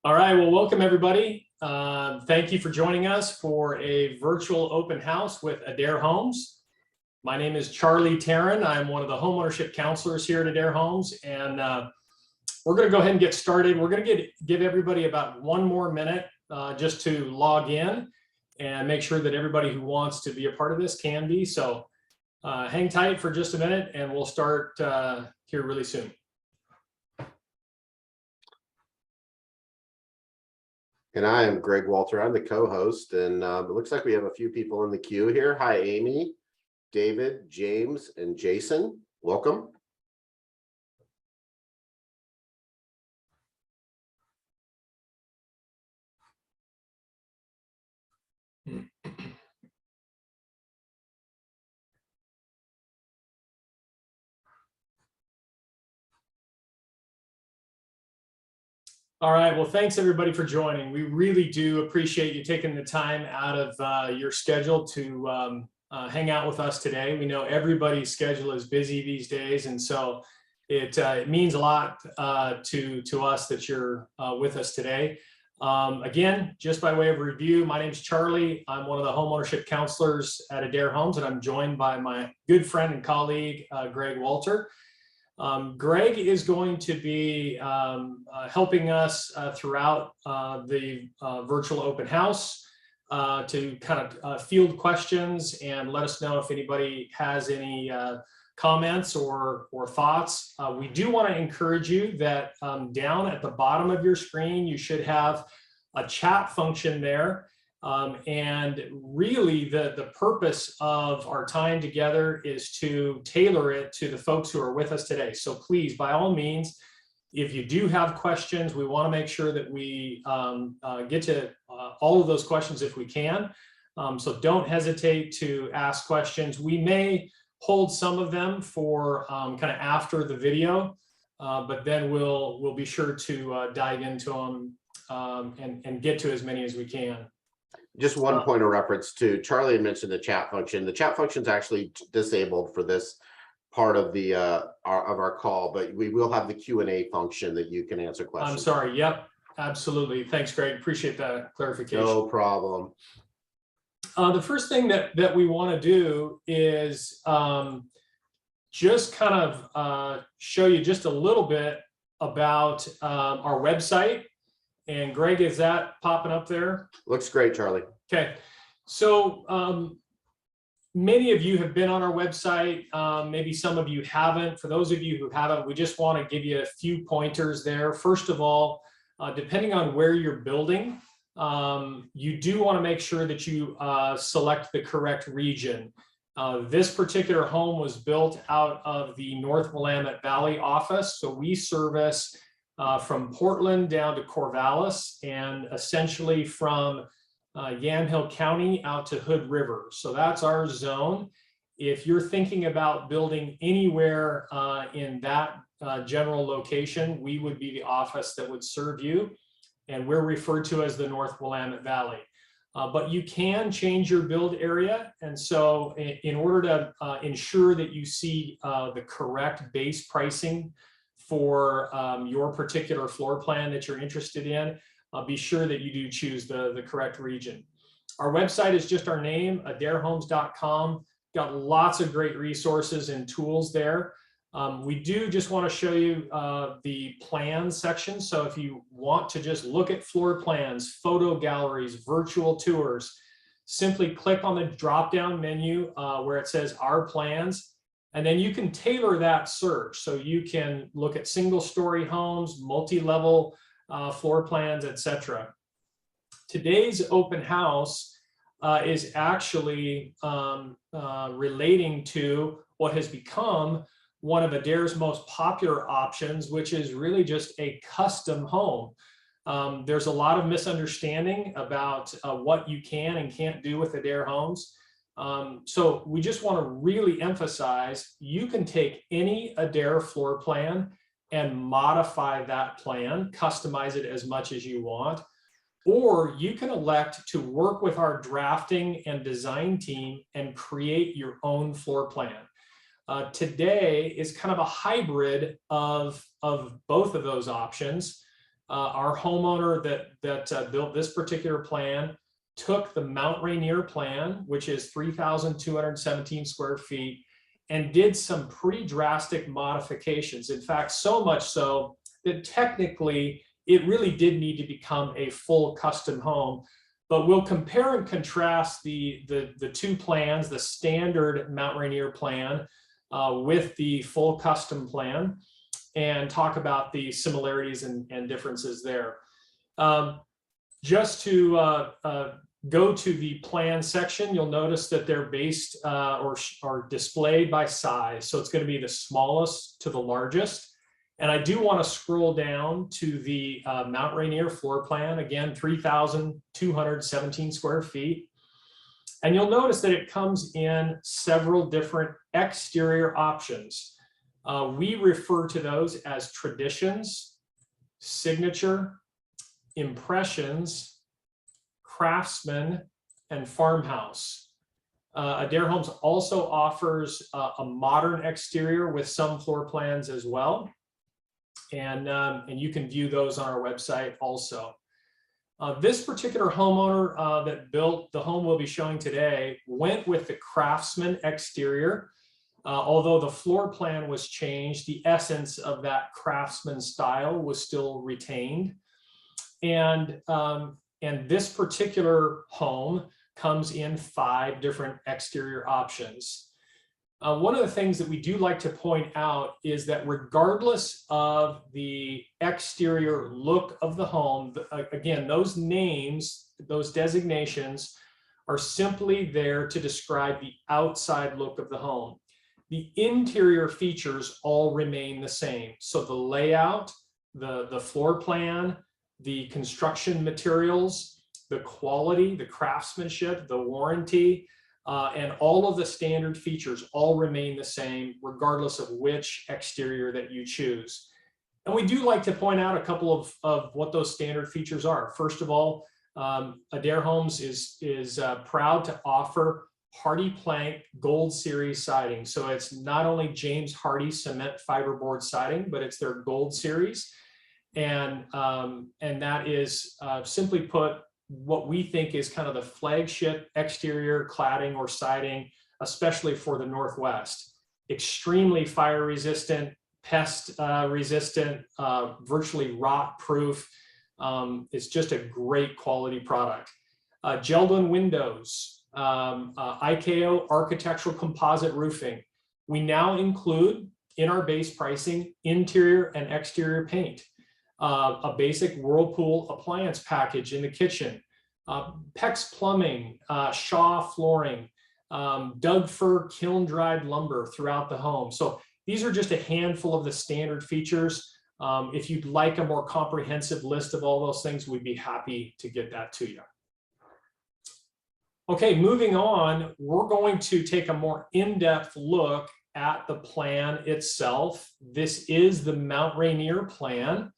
All right, well, welcome everybody. Thank you for joining us for a virtual open house with Adair Homes. My name is Charlie Tarrin. I'm one of the homeownership counselors here at Adair Homes, and we're going to go ahead and get started. We're going to give everybody about 1 more minute just to log in and make sure that everybody who wants to be a part of this can be. So hang tight for just a minute, and we'll start here really soon. And I am Greg Walter. I'm the co-host, and it looks like we have a few people in the queue here. Hi, Amy, David, James, and Jason. Welcome. All right, well, thanks everybody for joining. We really do appreciate you taking the time out of your schedule to hang out with us today. We know everybody's schedule is busy these days, and so it means a lot to us that you're with us today. Again, just by way of review, my name's Charlie. I'm one of the homeownership counselors at Adair Homes, and I'm joined by my good friend and colleague, Greg Walter. Greg is going to be helping us throughout the virtual open house to kind of field questions and let us know if anybody has any comments or thoughts. We do want to encourage you that down at the bottom of your screen, you should have a chat function there. And really the purpose of our time together is to tailor it to the folks who are with us today. So please, by all means, if you do have questions, we want to make sure that we get to all of those questions if we can. So don't hesitate to ask questions. We may hold some of them for kind of after the video, but then we'll be sure to dive into them and get to as many as we can. Just one point of reference to Charlie had mentioned the chat function. The chat function is actually disabled for this part of the our call, but we will have the Q&A function that you can answer questions. I'm sorry. Yep, absolutely. Thanks, Greg. Appreciate that clarification. No problem. The first thing that we want to do is just kind of show you just a little bit about our website. And Greg, is that popping up there? Looks great, Charlie. Okay. So many of you have been on our website. Maybe some of you haven't. For those of you who haven't, we just want to give you a few pointers there. First of all, depending on where you're building, you do want to make sure that you select the correct region. This particular home was built out of the North Willamette Valley office. So we service from Portland down to Corvallis, and essentially from Yamhill County out to Hood River. So that's our zone. If you're thinking about building anywhere in that general location, we would be the office that would serve you, and we're referred to as the North Willamette Valley. But you can change your build area, and so in order to ensure that you see the correct base pricing for your particular floor plan that you're interested in, be sure that you do choose the correct region. Our website is just our name, adairhomes.com. Got lots of great resources and tools there. We do just want to show you the plans section. So if you want to just look at floor plans, photo galleries, virtual tours, simply click on the drop-down menu where it says Our Plans. And then you can tailor that search. So you can look at single-story homes, multi-level floor plans, etc. Today's open house is actually relating to what has become one of Adair's most popular options, which is really just a custom home. There's a lot of misunderstanding about what you can and can't do with Adair Homes. So we just want to really emphasize you can take any Adair floor plan and modify that plan, customize it as much as you want, or you can elect to work with our drafting and design team and create your own floor plan. Today is kind of a hybrid of both of those options. Our homeowner that built this particular plan took the Mount Rainier plan, which is 3,217 square feet, and did some pretty drastic modifications. In fact, so much so that technically it really did need to become a full custom home. But we'll compare and contrast the two plans, the standard Mount Rainier plan with the full custom plan, and talk about the similarities and differences there. Just to go to the plan section, you'll notice that they're based or displayed by size. So it's going to be the smallest to the largest. And I do want to scroll down to the Mount Rainier floor plan, again, 3,217 square feet. And you'll notice that it comes in several different exterior options. We refer to those as traditions, signature, impressions, craftsman, and farmhouse. Adair Homes also offers a modern exterior with some floor plans as well. And you can view those on our website also. This particular homeowner that built the home we'll be showing today went with the craftsman exterior. Although the floor plan was changed, the essence of that craftsman style was still retained. And this particular home comes in 5 different exterior options. One of the things that we do like to point out is that regardless of the exterior look of the home, again, those names, those designations are simply there to describe the outside look of the home. The interior features all remain the same. So the layout, the floor plan, the construction materials, the quality, the craftsmanship, the warranty, and all of the standard features all remain the same regardless of which exterior that you choose. And we do like to point out a couple of what those standard features are. First of all, Adair Homes is proud to offer Hardy Plank Gold Series siding. So it's not only James Hardy cement fiberboard siding, but it's their Gold Series. And that is simply put, what we think is kind of the flagship exterior cladding or siding, especially for the Northwest. Extremely fire resistant, pest resistant, virtually rot proof. It's just a great quality product. Geldon windows, IKO architectural composite roofing. We now include in our base pricing interior and exterior paint. A basic Whirlpool appliance package in the kitchen, PEX plumbing, Shaw flooring, Doug fir kiln dried lumber throughout the home. So these are just a handful of the standard features. If you'd like a more comprehensive list of all those things, we'd be happy to get that to you. Okay, moving on, we're going to take a more in-depth look at the plan itself. This is the Mount Rainier plan.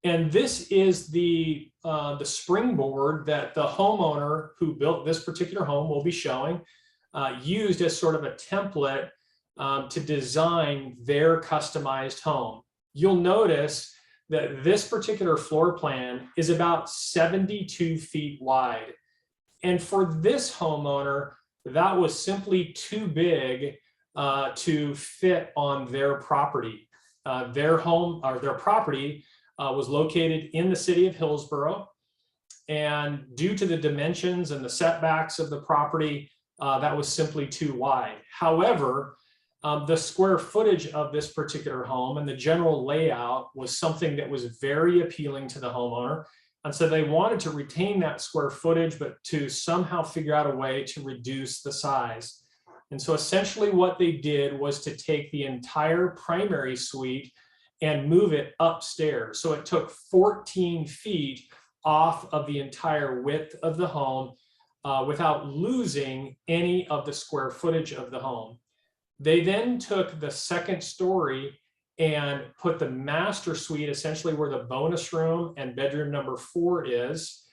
And this is the springboard that the homeowner who built this particular home will be showing, used as sort of a template to design their customized home. You'll notice that this particular floor plan is about 72 feet wide. And for this homeowner, that was simply too big to fit on their property. Their home or their property was located in the city of Hillsborough, and due to the dimensions and the setbacks of the property, that was simply too wide. However, the square footage of this particular home and the general layout was something that was very appealing to the homeowner, and so they wanted to retain that square footage, but to somehow figure out a way to reduce the size. And so essentially what they did was to take the entire primary suite and move it upstairs. So it took 14 feet off of the entire width of the home without losing any of the square footage of the home. They then took the second story and put the master suite essentially where the bonus room and bedroom number 4 is,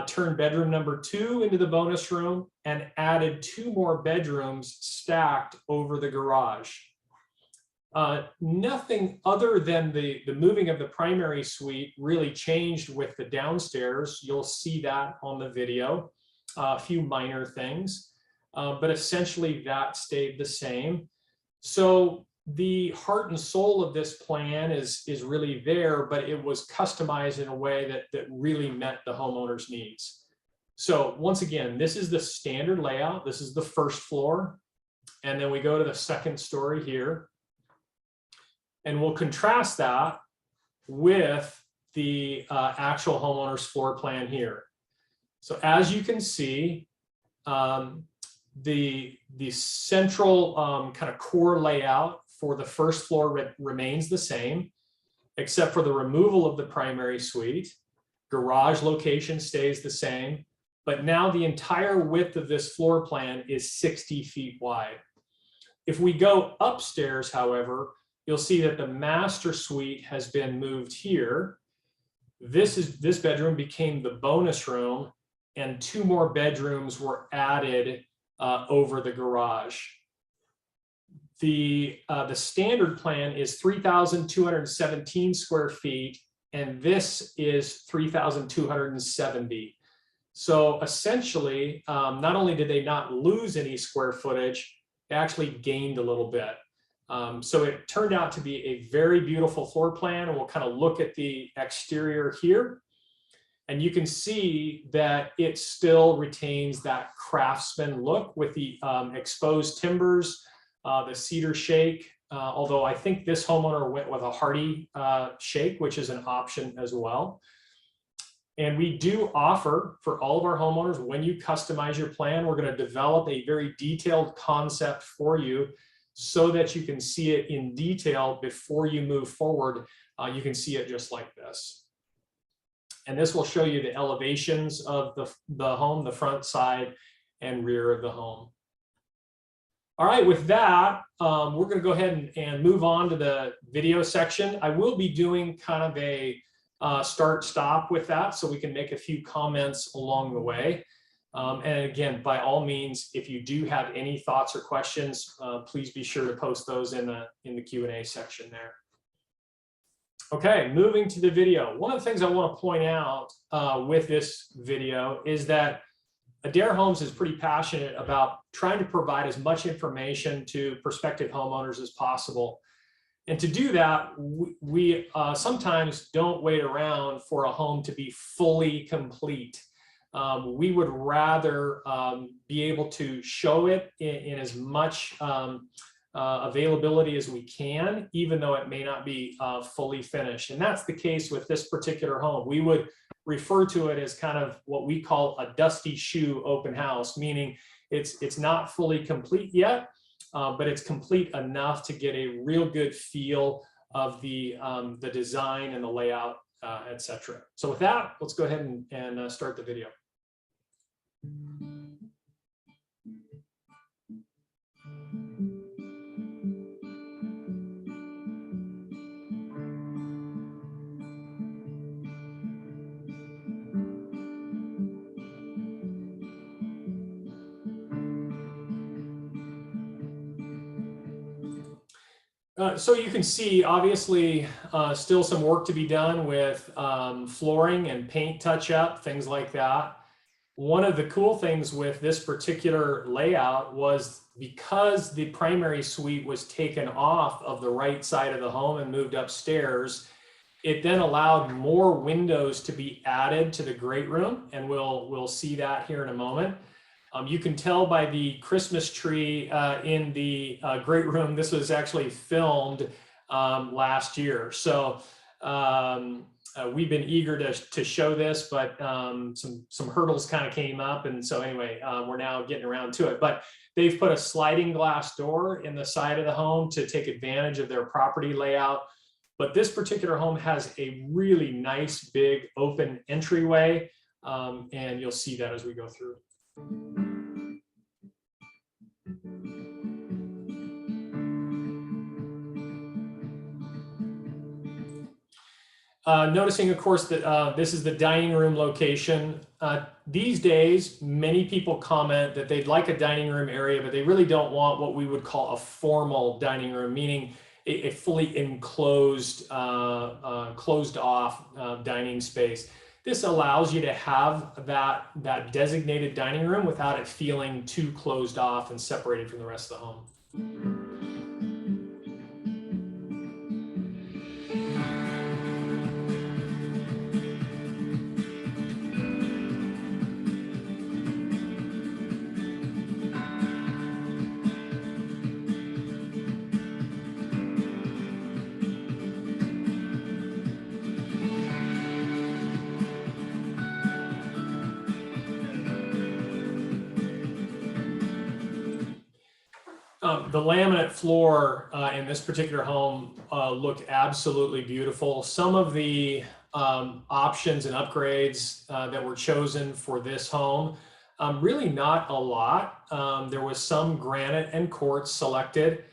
turned bedroom number 2 into the bonus room, and added 2 more bedrooms stacked over the garage. Nothing other than the moving of the primary suite really changed with the downstairs. You'll see that on the video, a few minor things, but essentially that stayed the same. So the heart and soul of this plan is really there, but it was customized in a way that really met the homeowner's needs. So once again, this is the standard layout. This is the first floor. And then we go to the second story here. And we'll contrast that with the actual homeowner's floor plan here. So as you can see, the central kind of core layout for the first floor remains the same, except for the removal of the primary suite. Garage location stays the same, but now the entire width of this floor plan is 60 feet wide. If we go upstairs, however, you'll see that the master suite has been moved here. This bedroom became the bonus room, and 2 more bedrooms were added over the garage. The standard plan is 3,217 square feet, and this is 3,270. So essentially, not only did they not lose any square footage, they actually gained a little bit. So it turned out to be a very beautiful floor plan, and we'll kind of look at the exterior here. And you can see that it still retains that craftsman look with the exposed timbers, the cedar shake, although I think this homeowner went with a hardy shake, which is an option as well. And we do offer for all of our homeowners, when you customize your plan, we're going to develop a very detailed concept for you so that you can see it in detail before you move forward. You can see it just like this. And this will show you the elevations of the home, the front, side, and rear of the home. All right, with that, we're going to go ahead and move on to the video section. I will be doing kind of a start-stop with that so we can make a few comments along the way. And again, by all means, if you do have any thoughts or questions, please be sure to post those in the Q&A section there. Okay, moving to the video. One of the things I want to point out with this video is that Adair Homes is pretty passionate about trying to provide as much information to prospective homeowners as possible. And to do that, we sometimes don't wait around for a home to be fully complete. We would rather be able to show it in as much availability as we can, even though it may not be fully finished. And that's the case with this particular home. We would refer to it as kind of what we call a dusty shoe open house, meaning it's not fully complete yet, but it's complete enough to get a real good feel of the design and the layout, etc. So with that, let's go ahead and start the video. So you can see, obviously, still some work to be done with flooring and paint touch-up, things like that. One of the cool things with this particular layout was because the primary suite was taken off of the right side of the home and moved upstairs, it then allowed more windows to be added to the great room, and we'll see that here in a moment. You can tell by the Christmas tree in the great room, this was actually filmed last year. So we've been eager to show this, but some hurdles kind of came up. And so anyway, we're now getting around to it. But they've put a sliding glass door in the side of the home to take advantage of their property layout. But this particular home has a really nice, big, open entryway. And you'll see that as we go through. Noticing, of course, that this is the dining room location. These days, many people comment that they'd like a dining room area, but they really don't want what we would call a formal dining room, meaning a fully enclosed, closed off dining space. This allows you to have that designated dining room without it feeling too closed off and separated from the rest of the home. The laminate floor in this particular home looked absolutely beautiful. Some of the options and upgrades that were chosen for this home, really not a lot. There was some granite and quartz selected.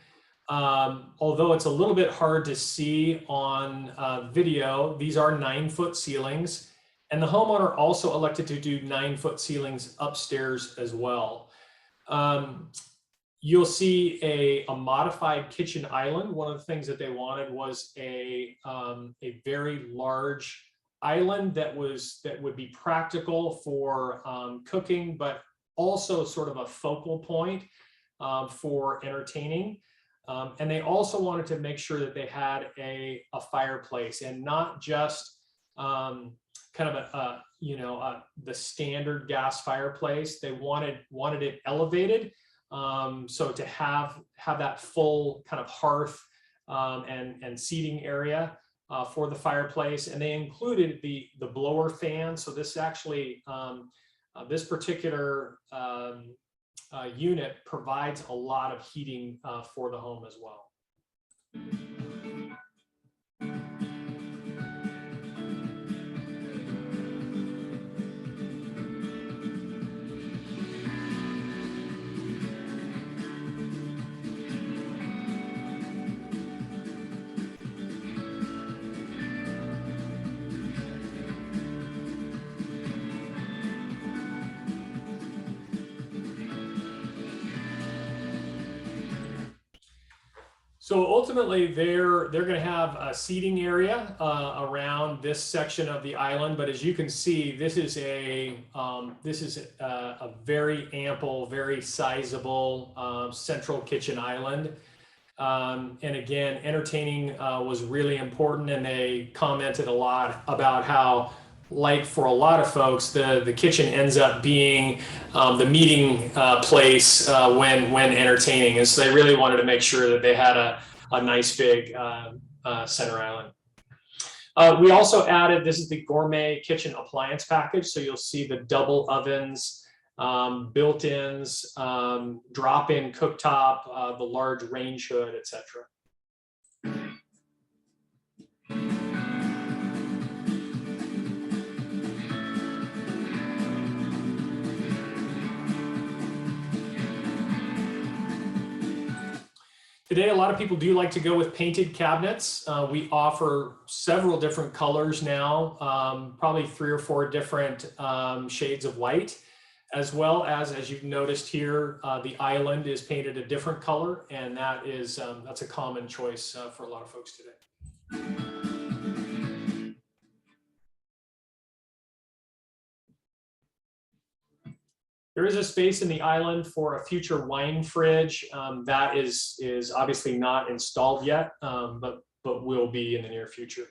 Although it's a little bit hard to see on video, these are 9-foot ceilings. And the homeowner also elected to do 9-foot ceilings upstairs as well. You'll see a modified kitchen island. One of the things that they wanted was a very large island that would be practical for cooking, but also sort of a focal point for entertaining. And they also wanted to make sure that they had a fireplace, and not just kind of the standard gas fireplace. They wanted it elevated. So to have that full kind of hearth and seating area for the fireplace, and they included the blower fan. So this actually this particular unit provides a lot of heating for the home as well. So ultimately, they're going to have a seating area around this section of the island. But as you can see, this is a very ample, very sizable central kitchen island. And again, entertaining was really important, and they commented a lot about how, like for a lot of folks, the kitchen ends up being the meeting place when entertaining. And so they really wanted to make sure that they had a nice big center island. We also added, this is the gourmet kitchen appliance package. So you'll see the double ovens, built-ins, drop-in cooktop, the large range hood, etc. Today, a lot of people do like to go with painted cabinets. We offer several different colors now, probably 3 or 4 different shades of white, as well as you've noticed here, the island is painted a different color, and that's a common choice for a lot of folks today. There is a space in the island for a future wine fridge. That is obviously not installed yet, but will be in the near future.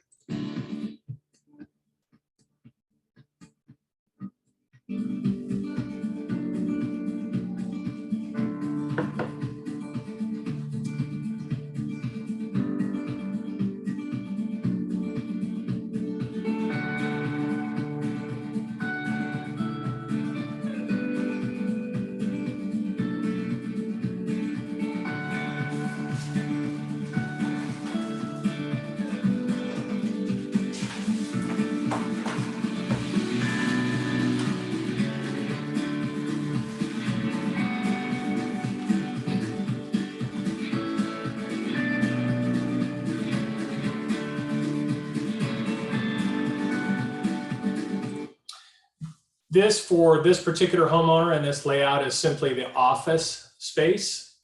This, for this particular homeowner and this layout, is simply the office space.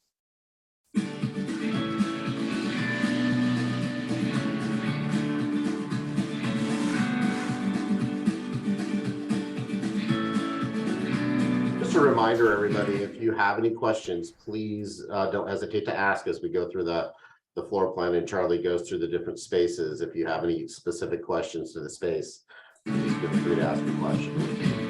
a reminder, everybody, if you have any questions, please don't hesitate to ask as we go through the floor plan and Charlie goes through the different spaces. If you have any specific questions to the space, please feel free to ask a question.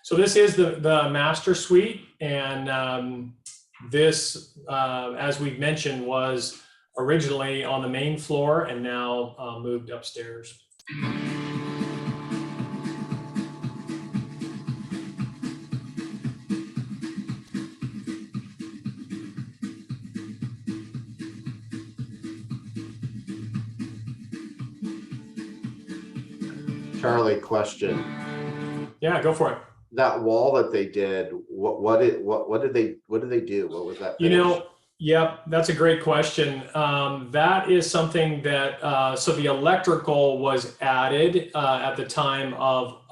So this is the master suite, and this, as we've mentioned, was originally on the main floor and now moved upstairs. Charlie, question. Yeah, go for it. That wall that they did, what did they do? What was that? You know, yep, that's a great question. That is something that, so the electrical was added at the time of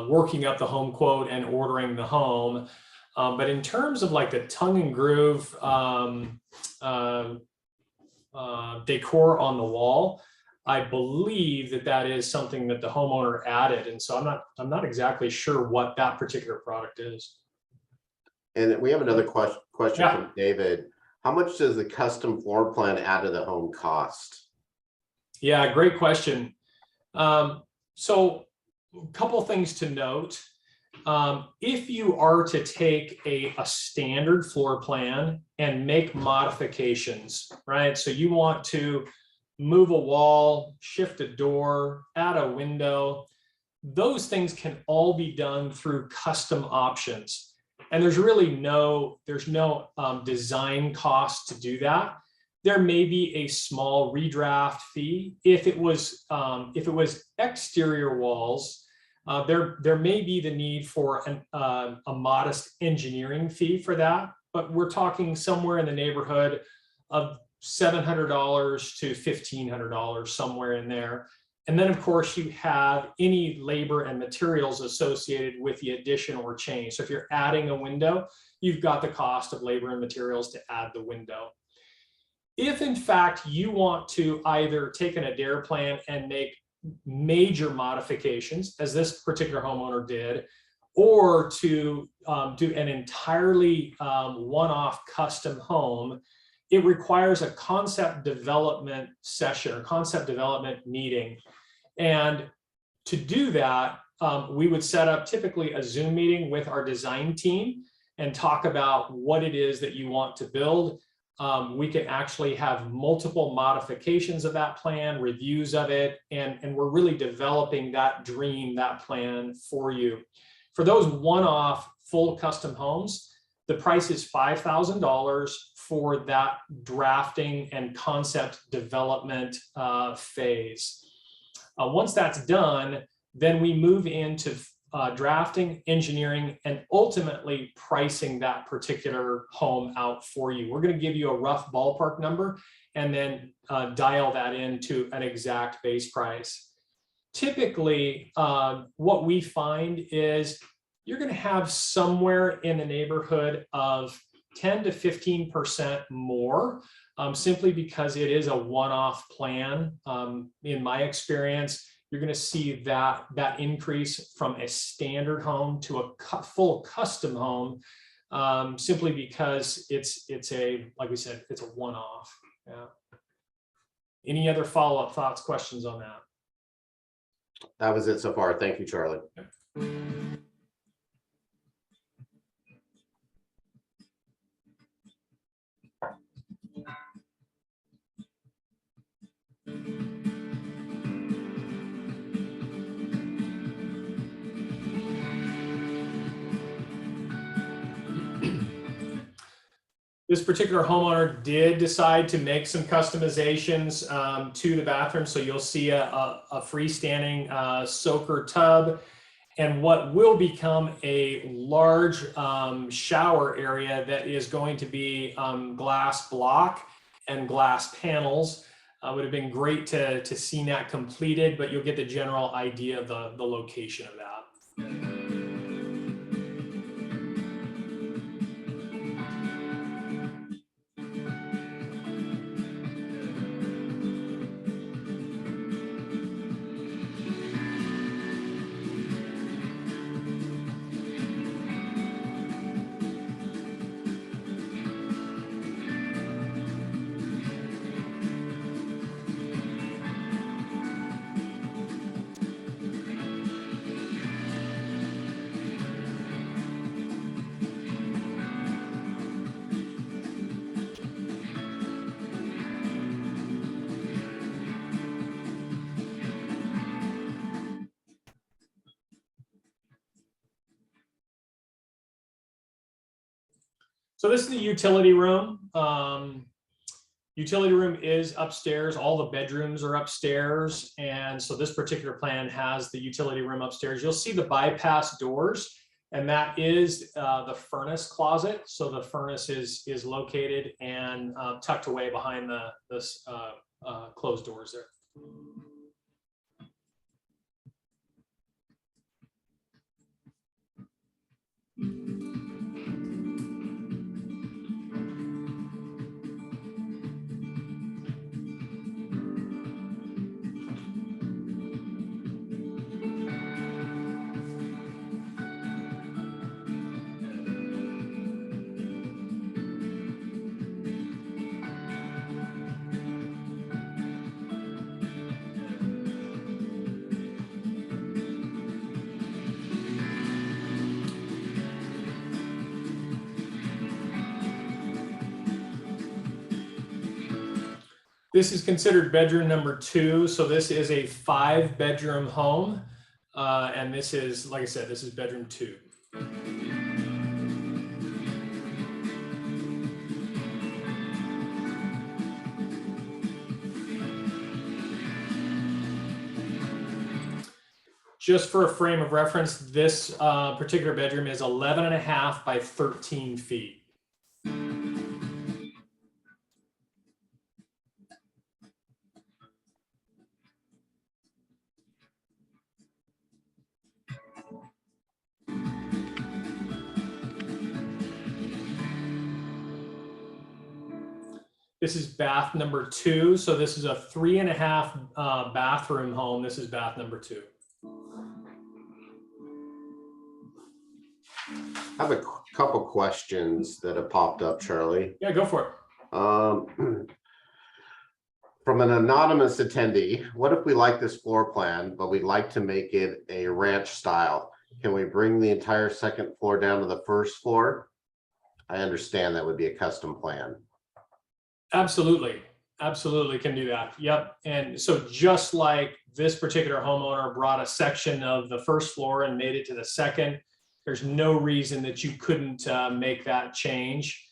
working up the home quote and ordering the home. But in terms of like the tongue and groove decor on the wall, I believe that is something that the homeowner added. And so I'm not exactly sure what that particular product is. And we have another question Yeah. from David. How much does the custom floor plan add to the home cost? Yeah, great question. So a couple things to note. If you are to take a standard floor plan and make modifications, right? So you want to move a wall, shift a door, add a window, those things can all be done through custom options. And there's really no design cost to do that. There may be a small redraft fee. If it was exterior walls, there may be the need for a modest engineering fee for that, but we're talking somewhere in the neighborhood of $700 to $1,500, somewhere in there. And then of course you have any labor and materials associated with the addition or change. So if you're adding a window, you've got the cost of labor and materials to add the window. If in fact you want to either take an Adair plan and make major modifications, as this particular homeowner did, or to do an entirely one-off custom home, it requires a concept development session or concept development meeting. And to do that, we would set up typically a Zoom meeting with our design team and talk about what it is that you want to build. We can actually have multiple modifications of that plan, reviews of it, and we're really developing that dream, that plan for you. For those one-off full custom homes, the price is $5,000 for that drafting and concept development phase. Once that's done, then we move into drafting, engineering, and ultimately pricing that particular home out for you. We're going to give you a rough ballpark number and then dial that into an exact base price. Typically, what we find is you're going to have somewhere in the neighborhood of 10 to 15% more, simply because it is a one-off plan. In my experience, you're going to see that increase from a standard home to a full custom home, simply because it's a, like we said, it's a one-off. Yeah. Any other follow-up thoughts, questions on that? That was it so far. Thank you, Charlie. This particular homeowner did decide to make some customizations to the bathroom. So you'll see a freestanding soaker tub and what will become a large shower area that is going to be glass block and glass panels. Would have been great to see that completed, but you'll get the general idea of the location of that. So this is the utility room. Utility room is upstairs. All the bedrooms are upstairs. And so this particular plan has the utility room upstairs. You'll see the bypass doors, and that is the furnace closet. So the furnace is located and tucked away behind this closed doors there. This is considered bedroom number 2. So this is a 5-bedroom home. And this is, like I said, this is bedroom 2. Just for a frame of reference, this particular bedroom is 11.5 by 13 feet. This is bath number 2. So this is a 3.5 bathroom home. This is bath number 2. I have a couple questions that have popped up, Charlie. Yeah, go for it. From an anonymous attendee, what if we like this floor plan, but we'd like to make it a ranch style? Can we bring the entire second floor down to the first floor? I understand that would be a custom plan. Absolutely. Absolutely can do that. Yep. And so just like this particular homeowner brought a section of the first floor and made it to the second, there's no reason that you couldn't make that change.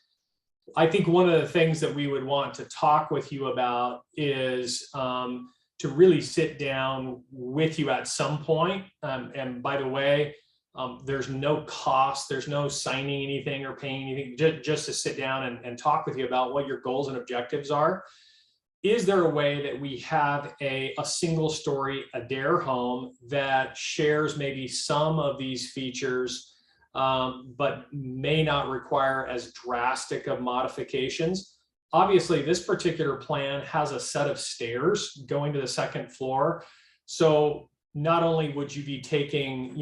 I think one of the things that we would want to talk with you about is to really sit down with you at some point. And by the way, there's no cost, there's no signing anything or paying anything, just to sit down and talk with you about what your goals and objectives are. Is there a way that we have a single story Adair home that shares maybe some of these features, but may not require as drastic of modifications? Obviously, this particular plan has a set of stairs going to the second floor. So not only would you be taking,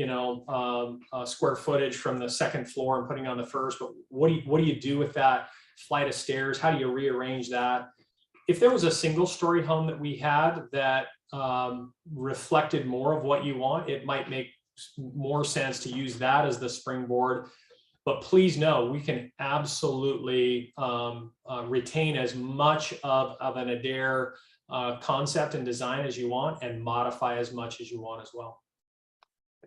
square footage from the second floor and putting on the first, but what do you do with that flight of stairs? How do you rearrange that? If there was a single story home that we had that reflected more of what you want, it might make more sense to use that as the springboard. But please know, we can absolutely retain as much of an Adair concept and design as you want, and modify as much as you want as well.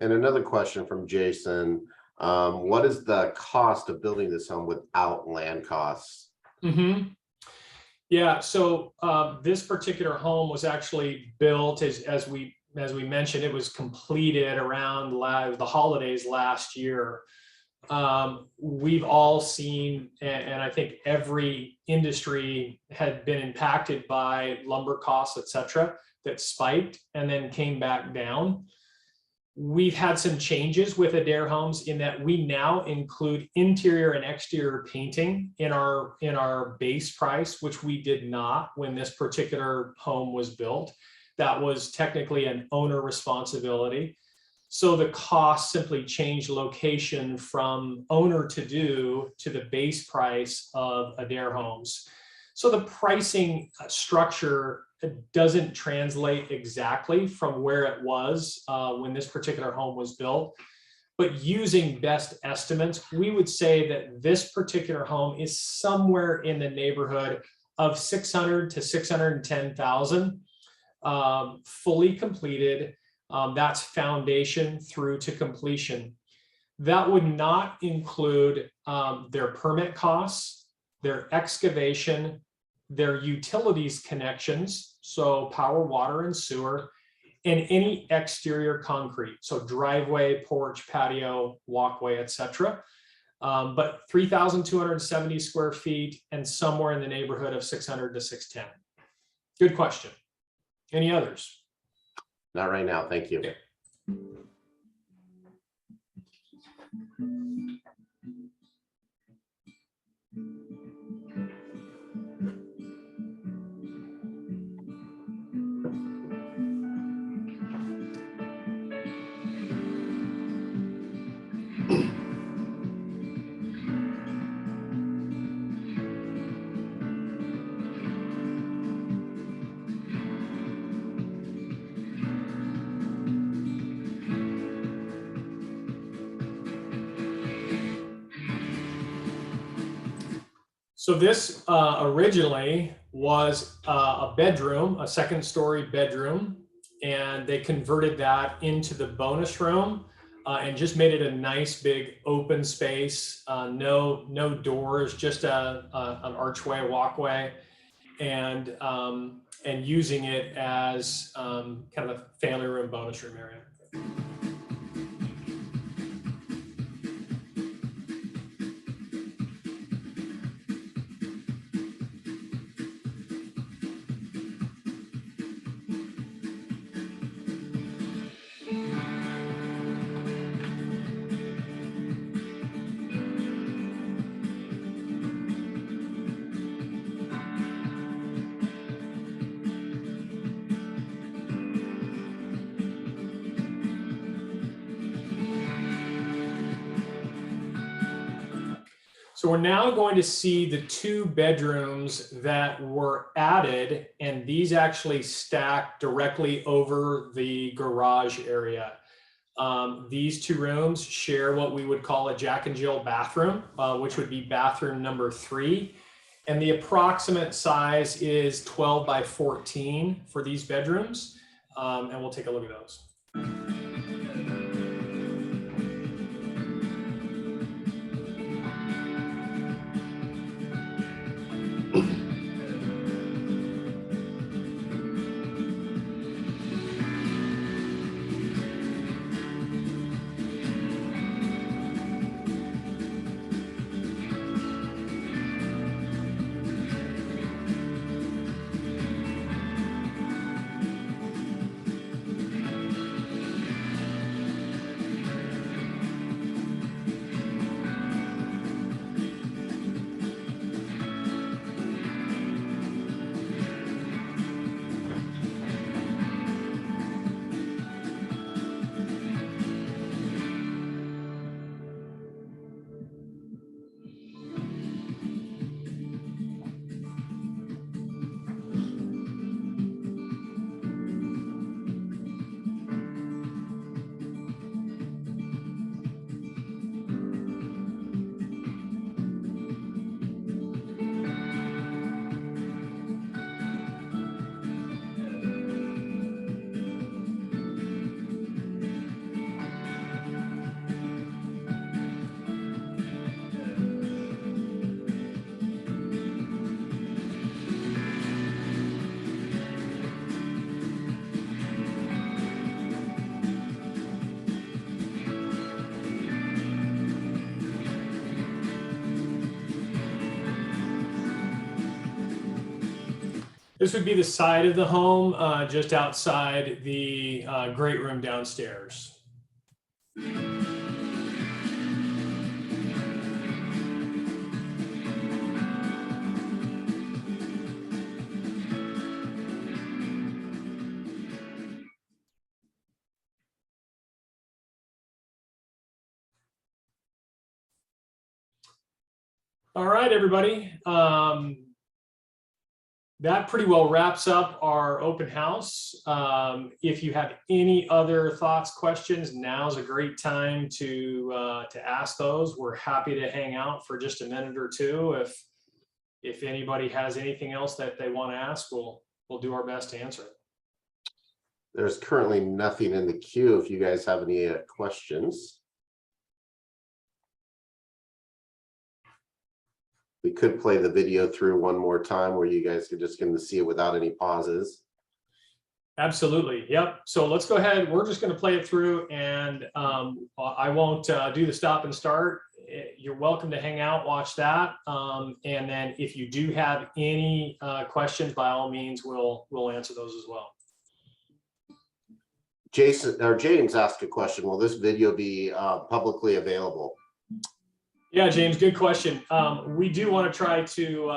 And another question from Jason. What is the cost of building this home without land costs? Mm-hmm. Yeah, so this particular home was actually built as we mentioned, it was completed around the holidays last year. We've all seen, and I think every industry had been impacted by lumber costs, et cetera, that spiked and then came back down. We've had some changes with Adair Homes in that we now include interior and exterior painting in our base price, which we did not when this particular home was built. That was technically an owner responsibility. So the cost simply changed location from owner to do to the base price of Adair Homes. So the pricing structure doesn't translate exactly from where it was when this particular home was built. But using best estimates, we would say that this particular home is somewhere in the neighborhood of 600 to 610,000, fully completed. That's foundation through to completion. That would not include their permit costs, their excavation, their utilities connections, so power, water, and sewer, and any exterior concrete, so driveway, porch, patio, walkway, etc. But 3,270 square feet and somewhere in the neighborhood of 600 to 610. Good question. Any others? Not right now, thank you. Okay. So this originally was a bedroom, a second-story bedroom, and they converted that into the bonus room and just made it a nice big open space. No doors, just an archway, walkway, and using it as kind of a family room, bonus room area. So we're now going to see the two bedrooms that were added, and these actually stack directly over the garage area. These two rooms share what we would call a Jack and Jill bathroom, which would be bathroom number 3. And the approximate size is 12 by 14 for these bedrooms. And we'll take a look at those. This would be the side of the home, just outside the great room downstairs. All right, everybody. That pretty well wraps up our open house. If you have any other thoughts, questions, now's a great time to ask those. We're happy to hang out for just a minute or two. If anybody has anything else that they want to ask, we'll do our best to answer it. There's currently nothing in the queue. If you guys have any questions. We could play the video through one more time where you guys could just get to see it without any pauses. Absolutely. Yep. So let's go ahead. We're just going to play it through, and I won't do the stop and start. You're welcome to hang out, watch that. And then if you do have any questions, by all means, we'll answer those as well. Jason or James asked a question. Will this video be publicly available? Yeah, James, good question. We do want to try to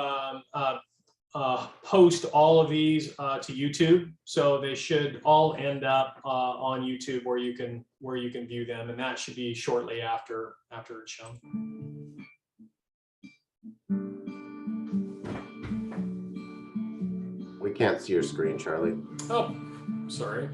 post all of these to YouTube, so they should all end up on YouTube where you can view them, and that should be shortly after it's shown. We can't see your screen, Charlie. Oh, sorry.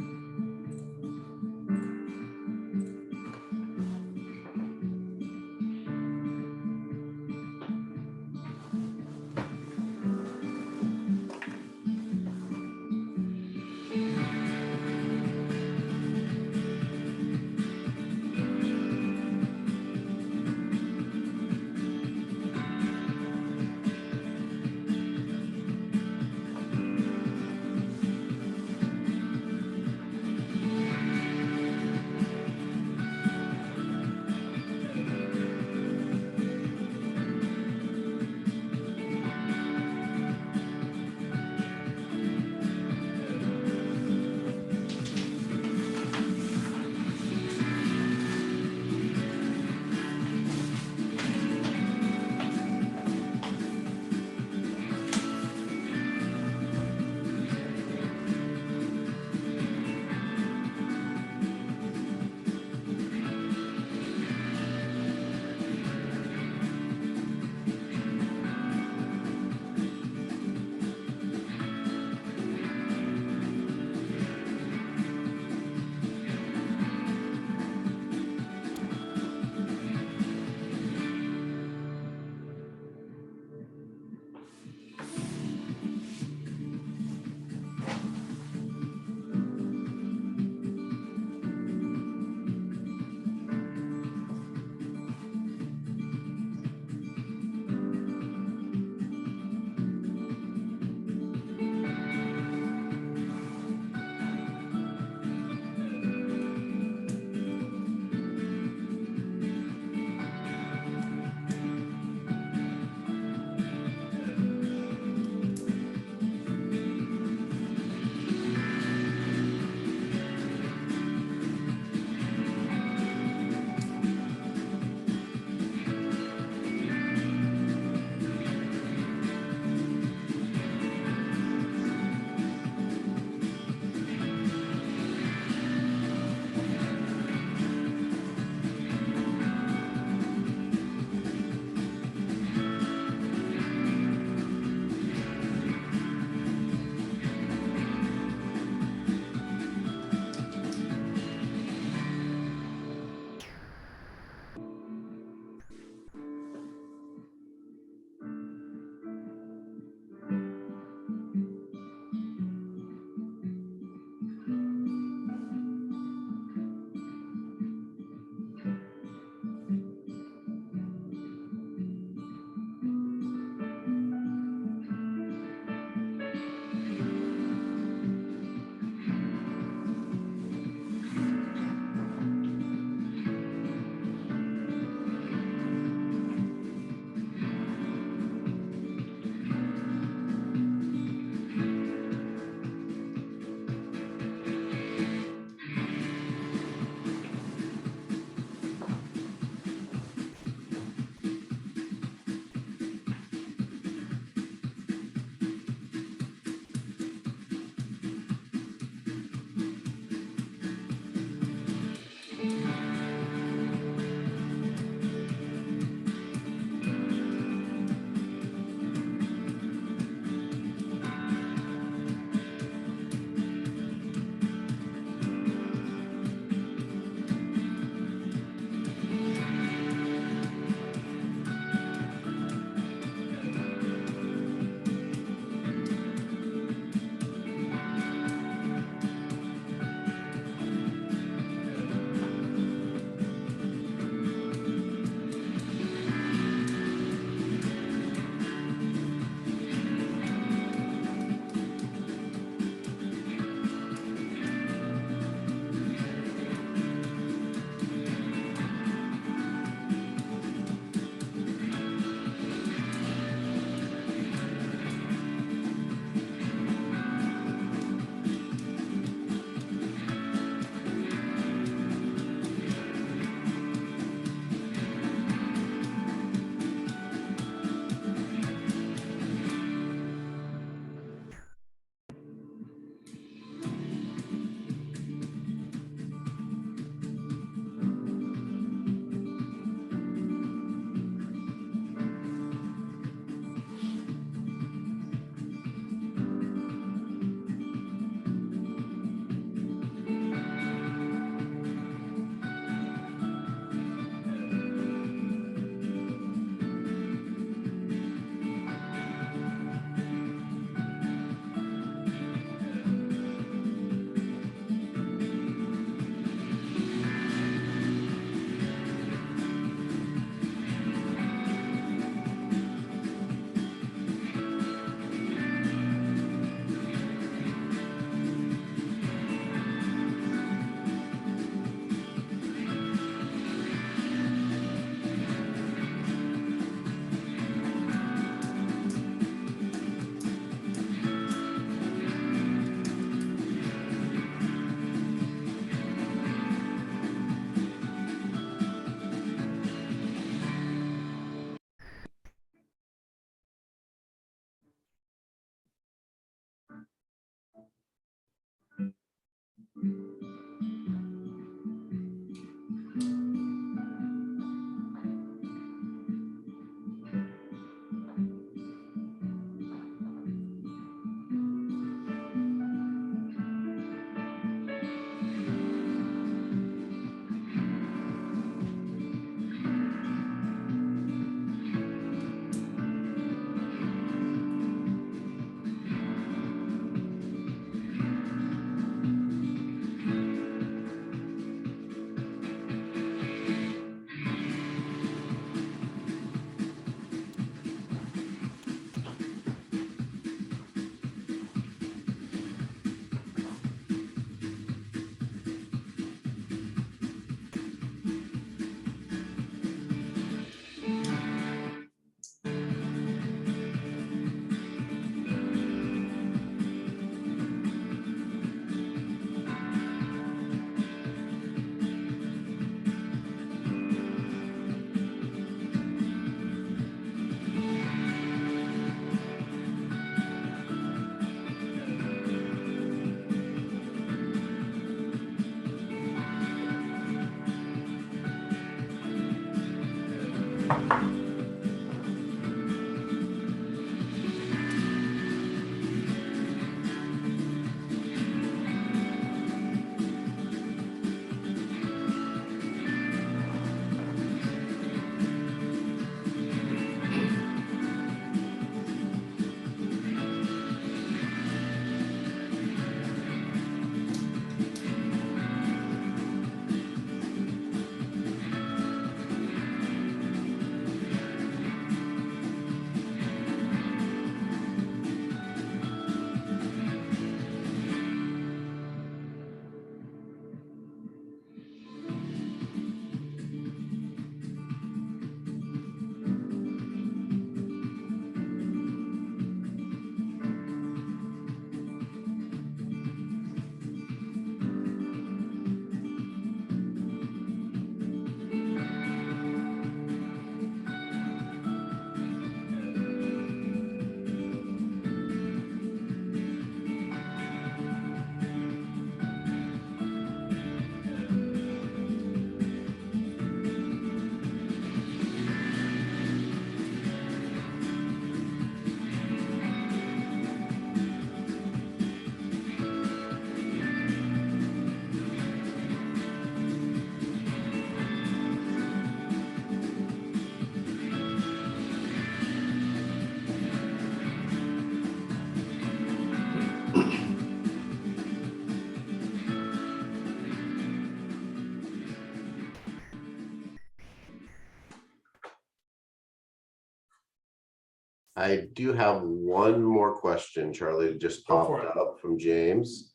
I do have one more question, Charlie, that just Go for popped it. up from James.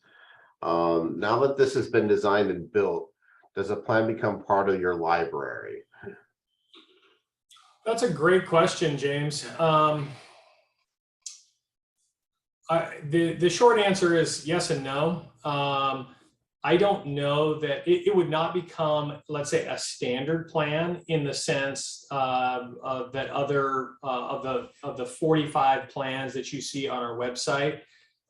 Now that this has been designed and built, does a plan become part of your library? That's a great question, James. The short answer is yes and no. I don't know that it would not become, let's say, a standard plan in the sense that other of the 45 plans that you see on our website.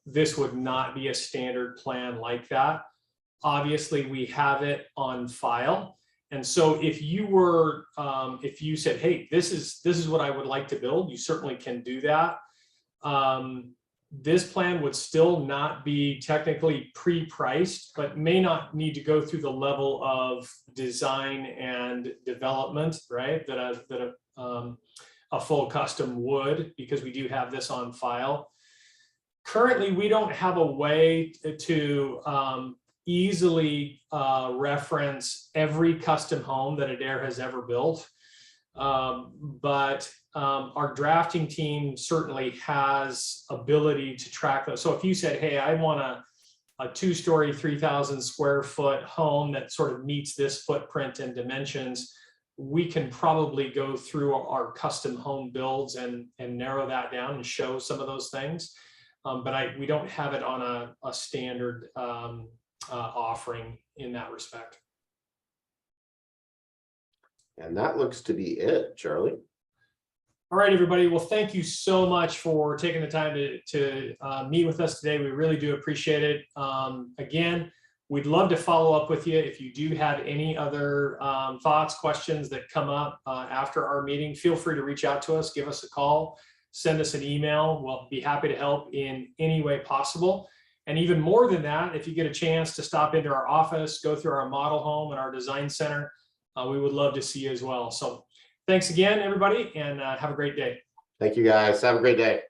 This would not be a standard plan like that. Obviously, we have it on file. And so if you were, if you said, hey, this is what I would like to build, you certainly can do that. This plan would still not be technically pre-priced, but may not need to go through the level of design and development, right? That a full custom would, because we do have this on file. Currently, we don't have a way to easily reference every custom home that Adair has ever built. But our drafting team certainly has ability to track those. So if you said, hey, I want a 2-story, 3,000 square foot home that sort of meets this footprint and dimensions, we can probably go through our custom home builds and narrow that down and show some of those things. But we don't have it on a standard offering in that respect. And that looks to be it, Charlie. All right, everybody. Well, thank you so much for taking the time to meet with us today. We really do appreciate it. Again, We'd love to follow up with you. If you do have any other thoughts, questions that come up after our meeting, feel free to reach out to us, give us a call, send us an email. We'll be happy to help in any way possible. And even more than that, if you get a chance to stop into our office, go through our model home and our design center, we would love to see you as well. So thanks again, everybody, and have a great day. Thank you, guys. Have a great day.